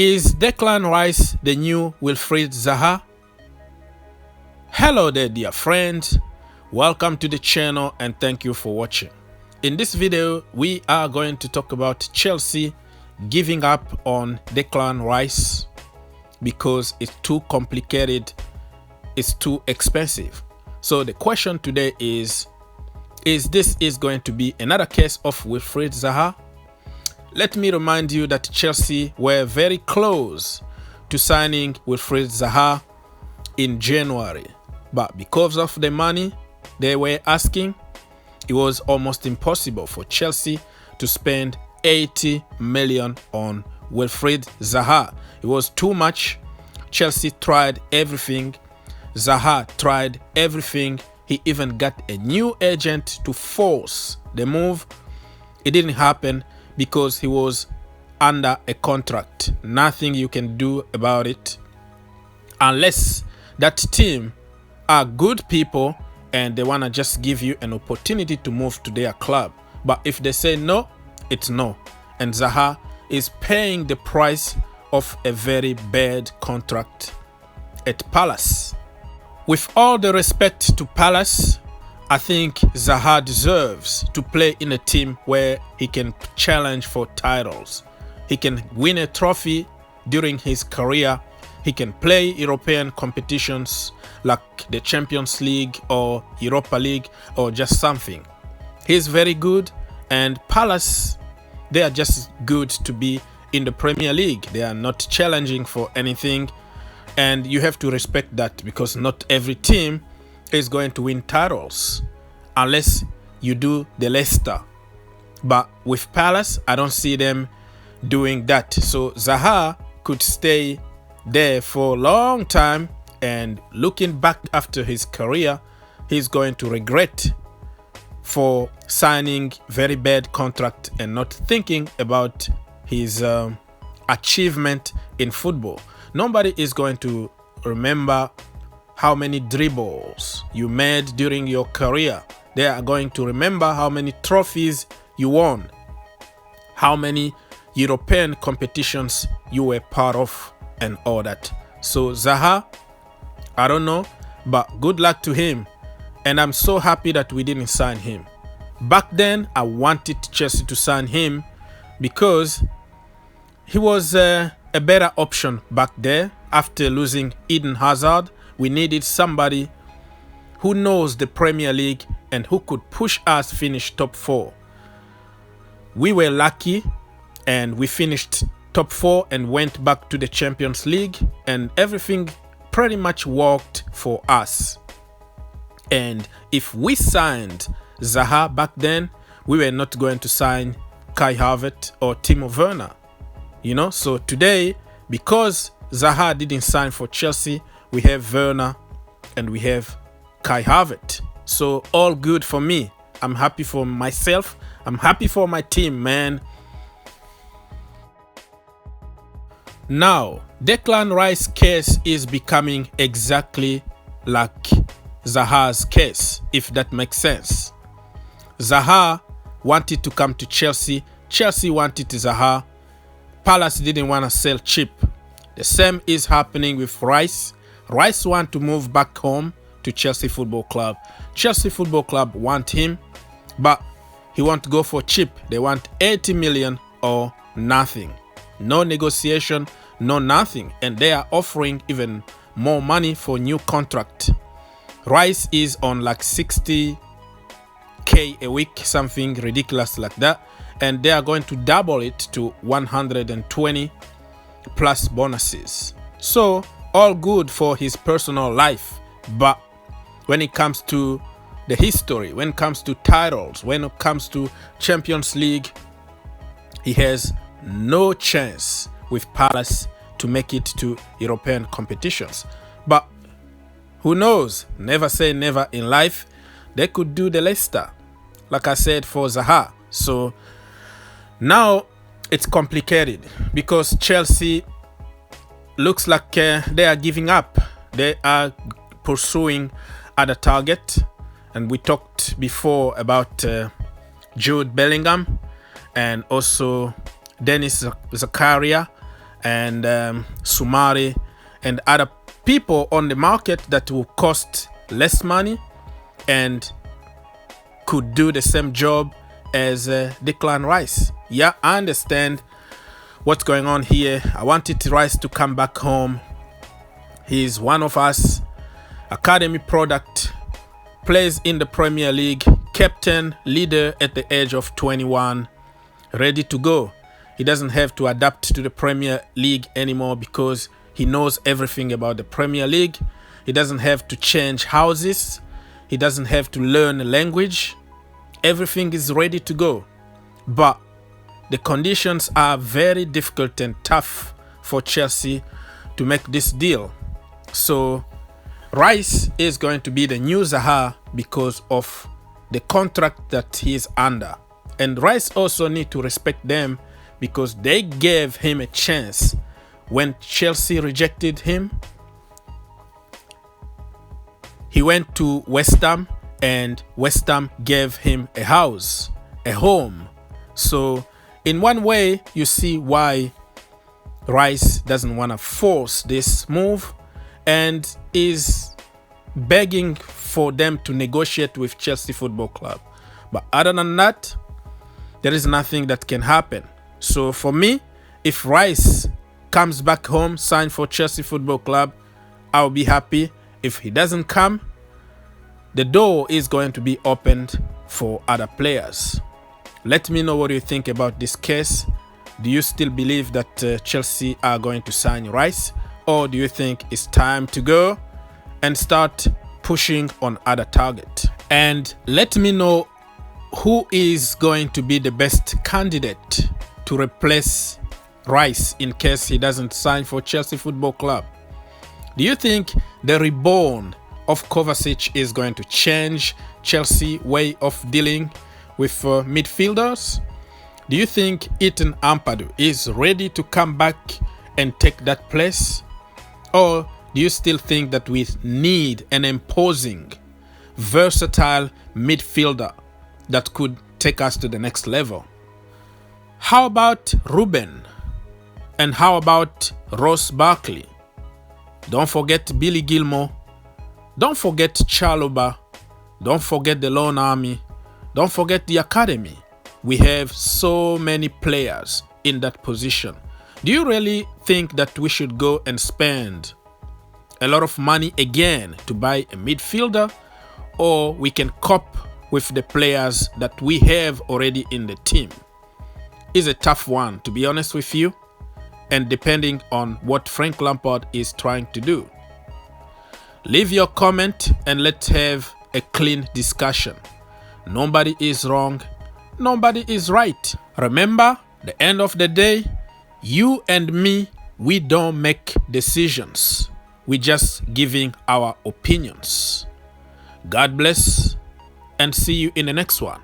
Is Declan Rice the new Wilfried Zaha? Hello there, dear friends. Welcome to the channel and thank you for watching. In this video, we are going to talk about Chelsea giving up on Declan Rice because it's too complicated, it's too expensive. So the question today is this going to be another case of Wilfried Zaha? Let me remind you that Chelsea were very close to signing Wilfried Zaha in January, but because of the money they were asking, it was almost impossible for Chelsea to spend 80 million on Wilfried Zaha. It was too much. Chelsea tried everything. Zaha tried everything. He even got a new agent to force the move. It didn't happen because he was under a contract. Nothing you can do about it unless that team are good people and they want to just give you an opportunity to move to their club. But if they say no, it's no. And Zaha is paying the price of a very bad contract at Palace. With all the respect to Palace, I think Zaha deserves to play in a team where he can challenge for titles. He can win a trophy during his career. He can play European competitions like the Champions League or Europa League or just something. He's very good, and Palace, they are just good to be in the Premier League. They are not challenging for anything, and you have to respect that because not every team is going to win titles unless you do the Leicester. But with Palace, I don't see them doing that. So Zaha could stay there for a long time, and looking back after his career, he's going to regret for signing very bad contract and not thinking about his achievement in football. Nobody is going to remember how many dribbles you made during your career. They are going to remember how many trophies you won, how many European competitions you were part of, and all that. So Zaha, I don't know, but good luck to him. And I'm so happy that we didn't sign him. Back then, I wanted Chelsea to sign him because he was a better option back there. After losing Eden Hazard, we needed somebody who knows the Premier League and who could push us finish top 4. We were lucky and we finished top 4 and went back to the Champions League, and everything pretty much worked for us. And if we signed Zaha back then, we were not going to sign Kai Havertz or Timo Werner. You know, so today, because Zaha didn't sign for Chelsea, we have Werner and we have Kai Havertz. So all good for me. I'm happy for myself. I'm happy for my team, man. Now, Declan Rice's case is becoming exactly like Zaha's case, if that makes sense. Zaha wanted to come to Chelsea. Chelsea wanted Zaha. Palace didn't want to sell cheap. The same is happening with Rice. Rice wants to move back home to Chelsea Football Club. Chelsea Football Club want him, but he won't go for cheap. They want 80 million or nothing. No negotiation, no nothing. And they are offering even more money for new contract. Rice is on like 60k a week, something ridiculous like that. And they are going to double it to 120 plus bonuses. So all good for his personal life. But when it comes to the history, when it comes to titles, when it comes to Champions League, he has no chance with Palace to make it to European competitions. But who knows? Never say never in life. They could do the Leicester, like I said, for Zaha. So now it's complicated because Chelsea looks like they are giving up. They are pursuing other target. And we talked before about Jude Bellingham and also Dennis Zakaria and Sumari and other people on the market that will cost less money and could do the same job as Declan Rice. Yeah, I understand what's going on here. I wanted Rice to come back home. He's one of us, academy product, plays in the Premier League, captain, leader at the age of 21, ready to go. He doesn't have to adapt to the Premier League anymore because he knows everything about the Premier League. He doesn't have to change houses. He doesn't have to learn a language. Everything is ready to go. But the conditions are very difficult and tough for Chelsea to make this deal. So Rice is going to be the new Zaha because of the contract that he is under. And Rice also need to respect them because they gave him a chance. When Chelsea rejected him, he went to West Ham and West Ham gave him a house, a home. So in one way, you see why Rice doesn't want to force this move and is begging for them to negotiate with Chelsea Football Club. But other than that, there is nothing that can happen. So for me, if Rice comes back home, sign for Chelsea Football Club, I'll be happy. If he doesn't come, the door is going to be opened for other players. Let me know what you think about this case. Do you still believe that Chelsea are going to sign Rice? Or do you think it's time to go and start pushing on other target? And let me know who is going to be the best candidate to replace Rice in case he doesn't sign for Chelsea Football Club. Do you think the reborn of Kovacic is going to change Chelsea way of dealing with midfielders? Do you think Ethan Ampadu is ready to come back and take that place? Or do you still think that we need an imposing, versatile midfielder that could take us to the next level? How about Ruben? And how about Ross Barkley? Don't forget Billy Gilmore. Don't forget Chalobah. Don't forget the Lone Army. Don't forget the academy. We have so many players in that position. Do you really think that we should go and spend a lot of money again to buy a midfielder? Or we can cope with the players that we have already in the team? It's a tough one, to be honest with you, and depending on what Frank Lampard is trying to do. Leave your comment and let's have a clean discussion. Nobody is wrong, nobody is right. Remember, the end of the day, you and me, we don't make decisions. We're just giving our opinions. God bless and see you in the next one.